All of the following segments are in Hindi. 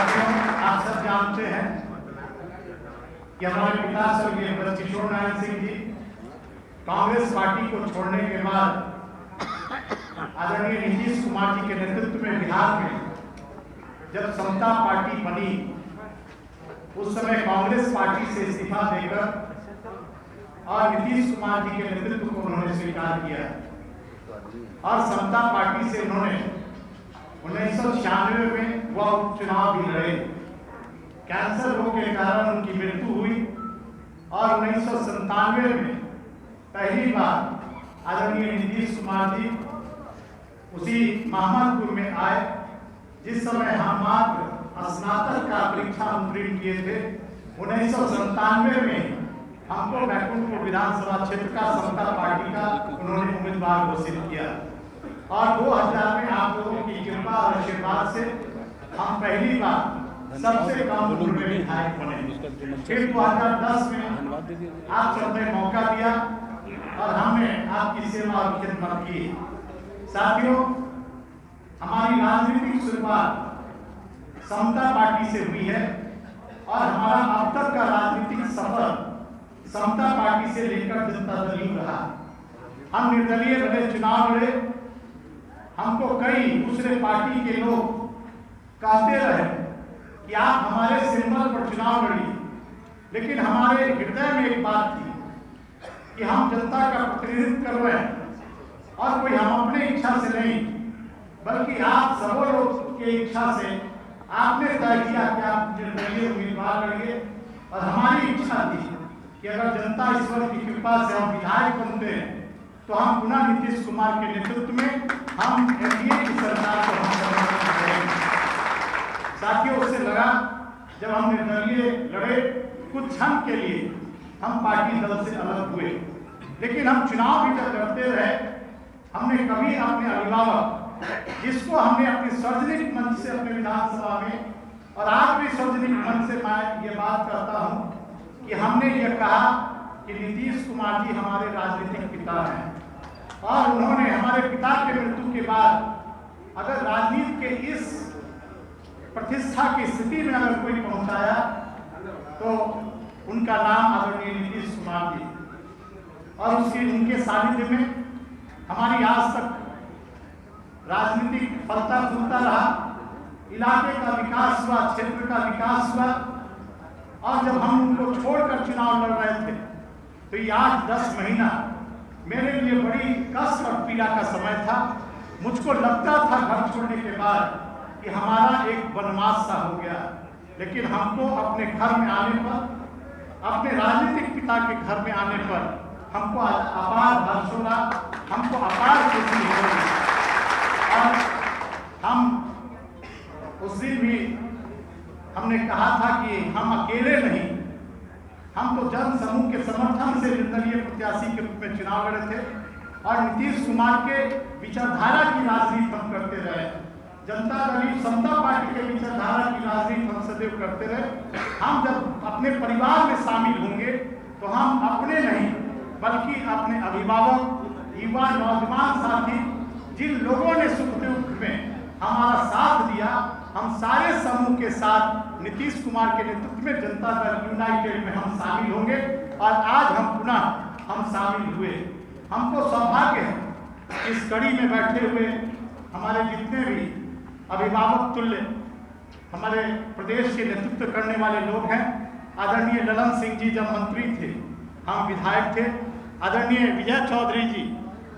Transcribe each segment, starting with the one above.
आप सब जानते हैं कि हमारे पिता स्वर्गीय ब्रजकिशोर नारायण सिंह जी कांग्रेस पार्टी को छोड़ने के बाद आदरणीय नीतीश कुमार जी के नेतृत्व में बिहार में जब समता पार्टी बनी, उस समय कांग्रेस पार्टी से इस्तीफा देकर और नीतीश कुमार जी के नेतृत्व को उन्होंने स्वीकार किया और समता पार्टी से उन्होंने 1996 में वह उपचुनाव भी लड़े। कैंसर रोग के कारण उनकी मृत्यु हुई और 1997 में पहली बार आदरणीय नीतीश कुमार जी उसी मोहम्मदपुर में आए, जिस समय हम मात्र स्नातक का परीक्षा उत्तीर्ण किए थे। 1997 में हमको बैकुंठपुर विधानसभा क्षेत्र का समता पार्टी का उन्होंने उम्मीदवार घोषित किया और 2000 में आप लोगों की कृपा और आशीर्वाद से हम पहली बार सबसे कम उम्र में विधायक बने। फिर 2010 में आप सबने मौका दिया और हमने आपकी सेवा और खिदमत की। साथियों, हमारी राजनीतिक शुरुआत समता पार्टी से हुई है और हमारा अब तक का राजनीतिक सफर समता पार्टी से लेकर जनता दल यूं रहा। हम निर्दलीय लड़े, चुनाव लड़े। हमको कई दूसरे पार्टी के लोग कहते रहे कि आप हमारे सिंबल पर चुनाव लड़िए, लेकिन हमारे हृदय में एक बात थी कि हम जनता का प्रतिनिधित्व कर रहे हैं और कोई हम अपने इच्छा से नहीं, बल्कि आप सब लोग की इच्छा से आपने तय किया कि आप निर्दलीय उम्मीदवार लड़िए। और हमारी इच्छा थी कि अगर जनता ईश्वर की कृपा से हम विधायक बनते हैं तो हम पुनः नीतीश कुमार के नेतृत्व में हम एनडीए की सरकार को हम समर्थन करेंगे। साथियों, उससे लगा जब हम निर्दलीय लड़े, कुछ क्षण के लिए हम पार्टी दल से अलग हुए, लेकिन हम चुनाव भी जब लड़ते रहे, हमने कभी अपने अभिभावक, जिसको हमने अपने सार्वजनिक मंच से अपने विधानसभा में और आज भी सार्वजनिक मंच से मैं ये बात करता हूँ कि हमने ये कहा कि नीतीश कुमार जी हमारे राजनीतिक पिता हैं और उन्होंने हमारे पिता के मृत्यु के बाद अगर राजनीति के इस प्रतिष्ठा की स्थिति में अगर कोई पहुंचाया तो उनका नाम आदरणीय नीतीश कुमार जी, और उनके सानिध्य में हमारी आज तक राजनीतिक फलता फूलता रहा। इलाके का विकास हुआ, क्षेत्र का विकास हुआ और जब हम उनको छोड़कर चुनाव लड़ रहे थे तो ये 8-10 महीना मेरे लिए बड़ी कष्ट और पीड़ा का समय था। मुझको लगता था घर छोड़ने के बाद कि हमारा एक वनवास सा हो गया, लेकिन हमको अपने घर में आने पर, अपने राजनीतिक पिता के घर में आने पर हमको अपार हर्ष हो रहा, हमको अपार खुशी हो रही। और हम उस दिन भी हमने कहा था कि हम अकेले नहीं, हम तो जन समूह के समर्थन से निर्दलीय प्रत्याशी के रूप में चुनाव लड़े थे और नीतीश कुमार के विचारधारा की राजनीति हम करते रहे। जनता दल समता पार्टी के विचारधारा की राजनीति हम सदैव करते रहे। हम जब अपने परिवार में शामिल होंगे तो हम अपने नहीं बल्कि अपने अभिभावक, युवा, नौजवान साथी, जिन लोगों ने सुख दुख में हमारा साथ दिया, हम सारे समूह के साथ नीतीश कुमार के नेतृत्व में जनता दल यूनाइटेड में हम शामिल होंगे और आज हम पुनः शामिल हुए। हमको सौभाग्य है इस कड़ी में बैठे हुए हमारे जितने भी अभिभावक तुल्य हमारे प्रदेश के नेतृत्व करने वाले लोग हैं। आदरणीय ललन सिंह जी जब मंत्री थे, हम विधायक थे। आदरणीय विजय चौधरी जी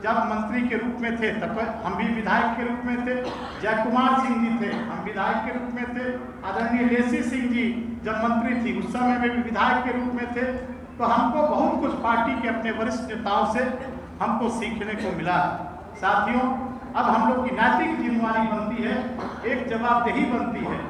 जब मंत्री के रूप में थे तब हम भी विधायक के रूप में थे। जय कुमार सिंह जी थे, हम विधायक के रूप में थे। आदरणीय लेसी सिंह जी जब मंत्री थी उस समय में भी विधायक के रूप में थे। तो हमको बहुत कुछ पार्टी के अपने वरिष्ठ नेताओं से हमको सीखने को मिला। साथियों, अब हम लोग की नैतिक जिम्मेदारी बनती है, एक जवाबदेही बनती है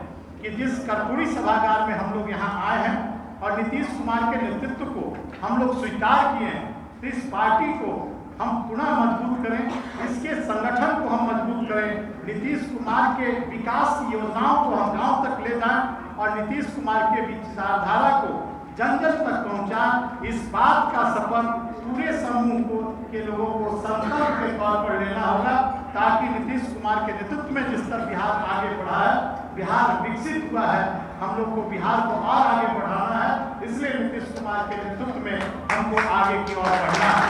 कि जिस कर्पूरी सभागार में हम लोग यहाँ आए हैं और नीतीश कुमार के नेतृत्व को हम लोग स्वीकार किए हैं, तो इस पार्टी को हम पुनः मजबूत करें, इसके संगठन को हम मजबूत करें, नीतीश कुमार के विकास की योजनाओं को हम गांव तक ले जाएं और नीतीश कुमार के विचारधारा को जन जन तक पहुंचाएं। इस बात का सफर पूरे समूह को के लोगों को संकल्प के तौर पर लेना होगा ताकि नीतीश कुमार के नेतृत्व में जिस तरह बिहार आगे बढ़ा है बिहार विकसित हुआ है। हम लोग को बिहार को और आगे बढ़ाना है, इसलिए नीतीश कुमार के नेतृत्व में हमको आगे की ओर बढ़ना है।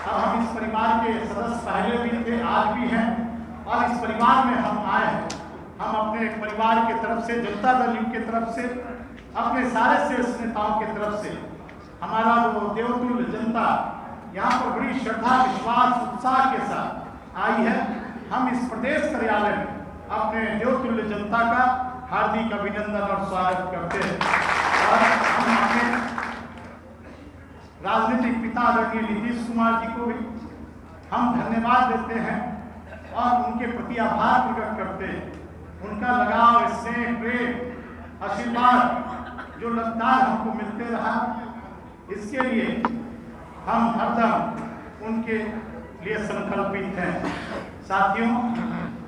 अब हम इस परिवार के सदस्य पहले भी थे, आज भी हैं, और इस परिवार में हम आए हैं। हम अपने परिवार की तरफ से, जनता दल की तरफ से, अपने सारे शीर्ष नेताओं की तरफ से, हमारा जो देवतुल्य जनता यहाँ पर बड़ी श्रद्धा, विश्वास, उत्साह के साथ आई है। हम इस प्रदेश कार्यालय में अपने देवतुल्य जनता का हार्दिक अभिनंदन और स्वागत करते हैं। और हम अपने राजनीतिक पिता आदरणीय नीतीश कुमार जी को भी हम धन्यवाद देते हैं और उनके प्रति आभार प्रकट करते हैं। उनका लगाव, स्नेह, प्रेम, आशीर्वाद जो लगातार हमको मिलते रहा, इसके लिए हम हरदम उनके लिए संकल्पित हैं। साथियों,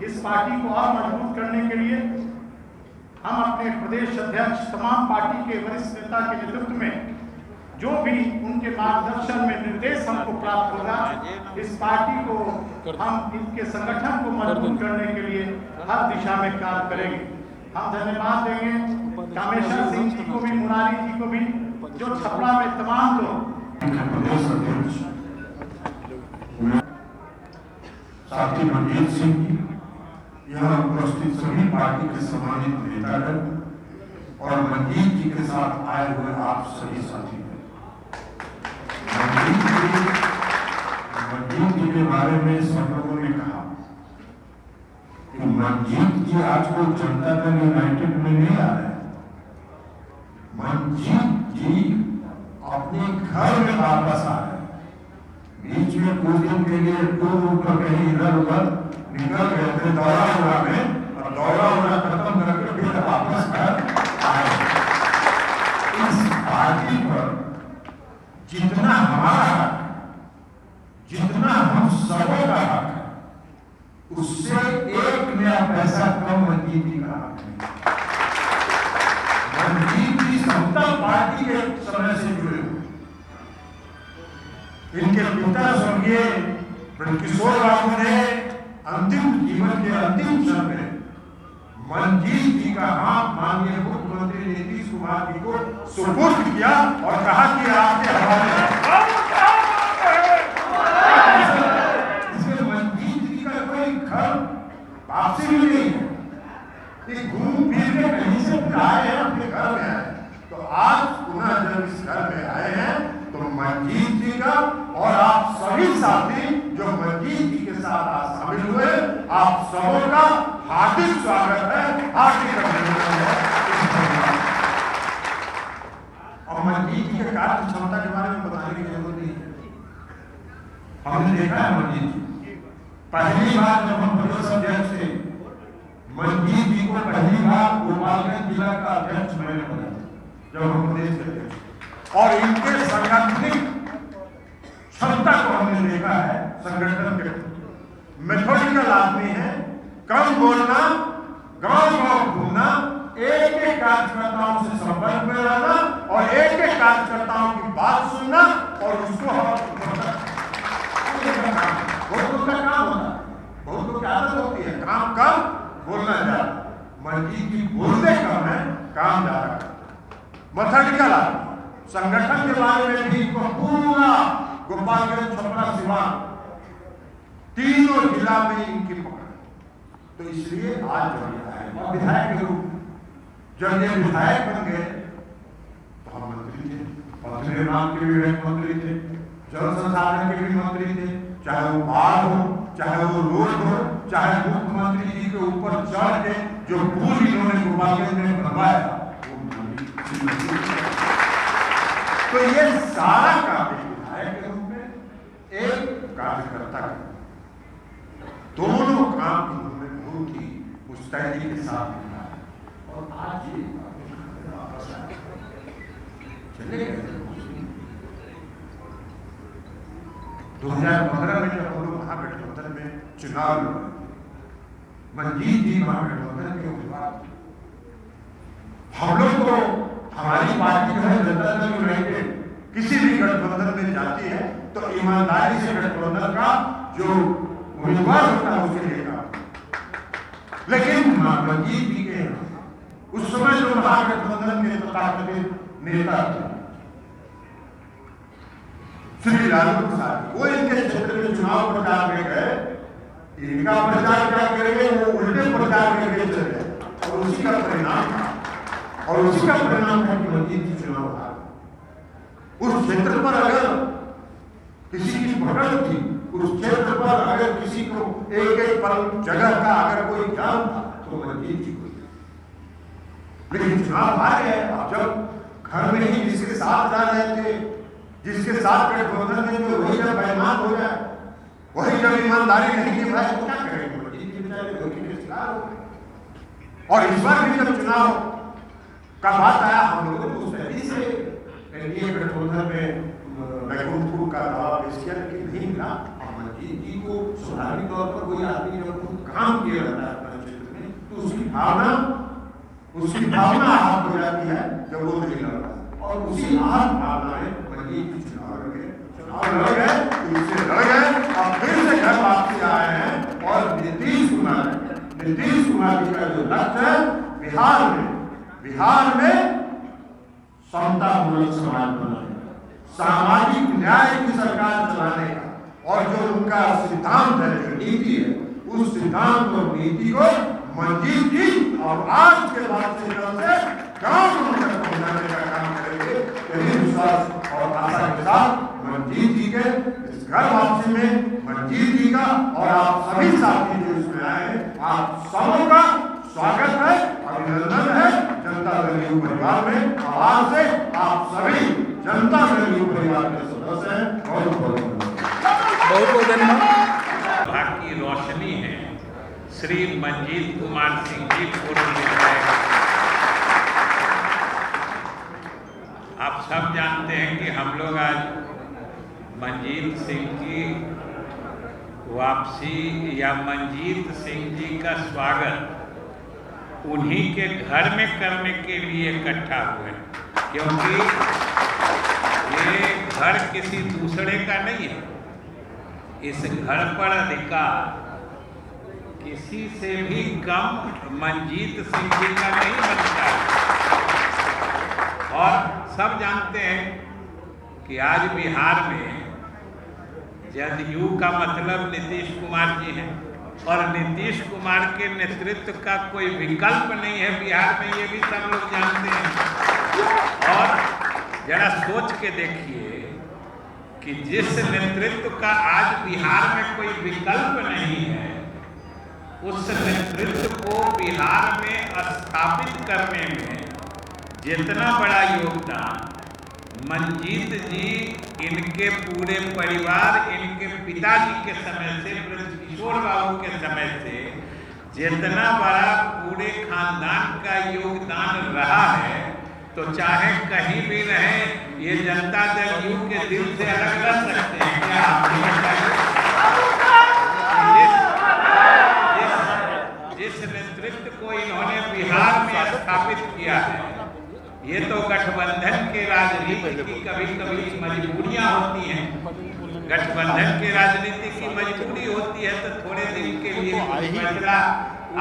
इस पार्टी को और मजबूत करने के लिए हम अपने प्रदेश अध्यक्ष, तमाम पार्टी के वरिष्ठ नेता के नेतृत्व में जो भी उनके मार्गदर्शन में निर्देश हमको प्राप्त होगा, इस पार्टी को हम इनके संगठन को मजबूत करने के लिए हर दिशा में कार्य करेंगे। हम धन्यवाद देंगे कामेश्वर सिंह जी को भी, मुरारी जी को भी, जो छपरा में तमाम लोग प्रदेश अध्यक्ष साथी मनजीत सिंह जी, यहाँ उपस्थित सभी पार्टी के सम्मानित नेतागण और मनजीत जी के साथ आए हुए आप सभी साथी। मनजीत जी के बारे में सब लोगों ने कहा कि मनजीत जी आज को जनता दल यूनाइटेड में नहीं आ रहे। मनजीत जी अपने घर में वापस आ रहे। बीच में कुछ दिन के लिए टूर कर कहीं इधर उधर निकल गए थे दौरा हुआ में, और दौरा हुआ खत्म करके फिर वापस घर आए। इस पार्टी पर जितना हमारा हक, जितना हम सबों का हक है, उससे एक नया पैसा कम मनजीत जी का हक है। मनजीत जी समता पार्टी के समय से जुड़े हुए। इनके पिता स्वर्गीय किशोर बाबू ने अंतिम जीवन के अंतिम क्षण में मनजीत जी का हाथ माननीय मुख्यमंत्री नीतीश कुमार जी को सुपुर्द किया और कहा कि आपके हवाले इसमें मनजीत जी का कोई घर वापसी भी नहीं है। ये घूम फिर के कहीं से आए हैं, अपने घर में आए। तो आज पुनः जब इस घर में आए हैं तो मनजीत जी का और आप सभी साथी जो मनजीत जी के साथ आज शामिल हुए, आप सबों का हार्दिक स्वागत है, हार्दिक अभिनंदन है। और मनजीत जी के कार्य क्षमता के बारे में बताने की जरूरत नहीं है। हमने देखा है मनजीत जी, पहली बार जब हम प्रदेश अध्यक्ष थे, मनजीत जी को पहली बार गोपालगंज जिला का अध्यक्ष मैंने बनाया जब हम प्रदेश के अध्यक्ष, और इनके सांगठनिक क्षमता को हमने देखा है। संगठन के मेथोडिकल आदमी है, कम बोलना, गांव-गांव घूमना, एक एक कार्यकर्ताओं से संपर्क में रहना और एक एक कार्यकर्ताओं की बात सुनना और उसको बहुत लोग का काम होता है, बहुत लोग की आदत होती है काम कम बोलना ज्यादा। मनजीत जी बोलते कम है, काम ज्यादा। मेथोडिकल आदमी, संगठन के बारे में भी पूरा गोपालगंज, छपरा, सिवान तीनों जिला में इनकी पकड़। तो इसलिए आज जब आए विधायक के रूप में, जब ये विधायक बन गए तो हम मंत्री थे, पथ निर्माण के भी मंत्री थे, जल संसाधन के भी मंत्री थे, चाहे वो बाढ़ हो, चाहे वो रोड हो, चाहे मुख्यमंत्री जी के ऊपर चढ़ के जो पुल इन्होंने गोपालगंज में बनवाया, तो ये सारा काम विधायक के रूप में एक कार्यकर्ता का, दोनों काम इन्होंने बहुत ही मुस्तैदी के साथ किया। और आज ये वापस चले गए। 2015 में जब हम लोग महागठबंधन में चुनाव लड़े, मनजीत जी महागठबंधन के उम्मीदवार, हम लोग को हमारी पार्टी जो है जनता दल यूनाइटेड किसी भी गठबंधन में जाती है तो ईमानदारी से गठबंधन का जो उम्मीदवार होता है उसे लेगा। लेकिन उस समय जो महागठबंधन के तथाकथित नेता थे श्री लालू प्रसाद, वो इनके क्षेत्र में चुनाव प्रचार में गए, इनका प्रचार क्या करेंगे, वो उल्टे प्रचार करके चले गए और उसी का परिणाम था। और उसी का परिणाम है कि मंजीत जी चुनाव हारे। उस क्षेत्र पर अगर किसी की पकड़ थी, उस क्षेत्र पर अगर किसी को एक एक पल जगह का अगर कोई ज्ञान था तो मंजीत जी को, लेकिन चुनाव हार गए। अब जब घर में ही जिसके साथ जा रहे थे, जिसके साथ गठबंधन में जो वही जब बेईमान हो जाए, वही जब ईमानदारी नहीं निभाए तो क्या करेंगे, मंजीत जी बेचारे धोखे के शिकार हो गए। और इस बार भी जब चुनाव का बात आया, हम लोगों ने उस तरीके से एनडीए गठबंधन में बैकुंठपुर का दावा पेश किया, लेकिन नहीं मिला। मंजीत जी को स्वाभाविक तौर पर कोई आदमी जब काम किया जाता है अपने क्षेत्र में, तो उसकी भावना आहत हो जाती है जब वो नहीं लड़ता, और उसी आहत भावना में मंजीत जी चुनाव लड़ गए, तो इससे लड़ गए और फिर से घर वापसी आए हैं। और नीतीश कुमार जी का जो लक्ष्य है बिहार में समतामूलक समाज बनाने, सामाजिक न्याय की सरकार चलाने का, और जो उनका सिद्धांत है, जो नीति है, उस सिद्धांत और नीति को मंजीत जी और आज के बाद से गांव तक पहुंचाने का काम करेंगे। यही विश्वास और आशा के साथ मंजीत जी के इस घर वापसी में मंजीत जी का और आप सभी साथी जो इसमें आए हैं, आप सबों का स्वागत है, अभिनंदन है। जनता दल यू परिवार में आज से आप सभी जनता दल यू परिवार के सदस्य हैं। बहुत धन्यवाद। की रोशनी है श्री मंजीत कुमार सिंह जी पूर्व विधायक। आप सब जानते हैं कि हम लोग आज मंजीत सिंह की वापसी या मंजीत सिंह जी का स्वागत उन्हीं के घर में करने के लिए इकट्ठा हुए, क्योंकि ये घर किसी दूसरे का नहीं है। इस घर पर अधिकार किसी से भी कम मंजीत सिंह जी का नहीं बनता। और सब जानते हैं कि आज बिहार में जदयू का मतलब नीतीश कुमार जी हैं, और नीतीश कुमार के नेतृत्व का कोई विकल्प नहीं है बिहार में, ये भी सब लोग जानते हैं। और जरा सोच के देखिए कि जिस नेतृत्व का आज बिहार में कोई विकल्प नहीं है, उस नेतृत्व को बिहार में स्थापित करने में जितना बड़ा योगदान मंजीत जी, इनके पूरे परिवार, इनके पिताजी के समय से, किशोर बाबू के समय से जितना बड़ा पूरे खानदान का योगदान रहा है, तो चाहे कहीं भी रहे, ये जनता दल यू के दिल से अलग रह सकते हैं क्या? आप जिस नेतृत्व को इन्होंने बिहार में स्थापित किया है, ये तो गठबंधन के राजनीति की कभी कभी मजबूरियां होती हैं। गठबंधन के राजनीति की मजबूरी होती है तो थोड़े दिन के लिए फैसला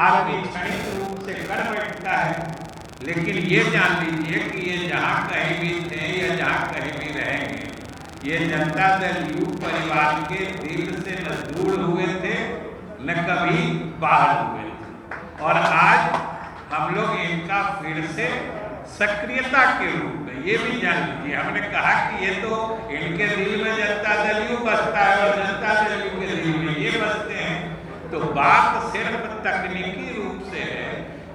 आदमी क्षणिक रूप से कर बैठता है, लेकिन ये जान लीजिए कि ये जहाँ कहीं भी थे या जहाँ कहीं भी रहेंगे, ये जनता दल यू परिवार के दिल से न दूर हुए थे न कभी बाहर हुए थे। और आज हम लोग इनका फिर से सक्रियता के रूप में, ये भी जान लीजिए, हमने कहा कि ये तो इनके दिल में जनता दल यू बसता है और जनता दल यू के दिल में ये बसते हैं, तो बात सिर्फ तकनीकी रूप से है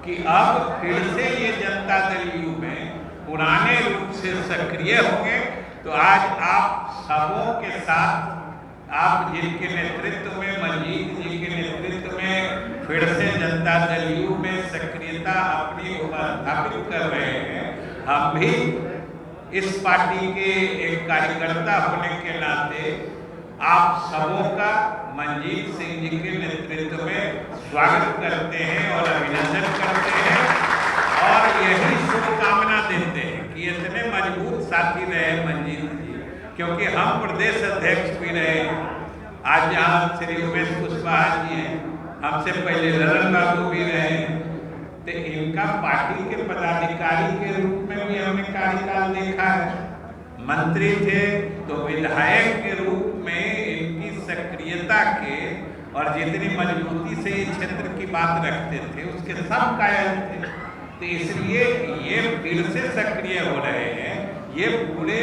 कि अब फिर से ये जनता दल यू में पुराने रूप से सक्रिय होंगे। तो आज आप सबों के साथ, आप जिनके नेतृत्व में, मंजीत जी के नेतृत्व में फिर से जनता दल यू में सक्रियता अपनी स्थापित कर रहे हैं, हम भी इस पार्टी के एक कार्यकर्ता होने के नाते आप सबों का मंजीत सिंह जी के नेतृत्व में स्वागत करते हैं और अभिनंदन करते हैं, और यही शुभकामना देते हैं कि इतने मजबूत साथी रहे मंजीत जी, क्योंकि हम प्रदेश अध्यक्ष भी रहे। आज जहाँ श्री उमेश कुशवाहा जी हैं, हमसे पहले ललन बाबू भी रहे, तो इनका पार्टी के पदाधिकारी के रूप में भी हमने कार्यकाल देखा है। मंत्री थे तो विधायक के रूप में इनकी सक्रियता के और जितनी मजबूती से ये क्षेत्र की बात रखते थे उसके सब कायल थे। तो इसलिए ये फिर से सक्रिय हो रहे हैं। ये पूरे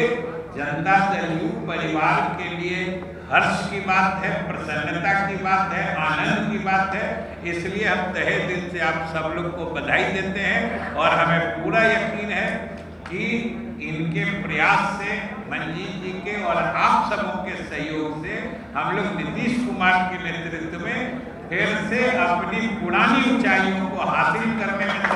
जनता दल यू परिवार के लिए हर्ष की बात है, प्रसन्नता की बात है, आनंद की बात है। इसलिए हम तहे दिल से आप सब लोग को बधाई देते हैं और हमें पूरा यकीन है कि इनके प्रयास से, मंजीत जी के और आप सबों के सहयोग से हम लोग नीतीश कुमार के नेतृत्व में फिर से अपनी पुरानी ऊंचाइयों को हासिल करने में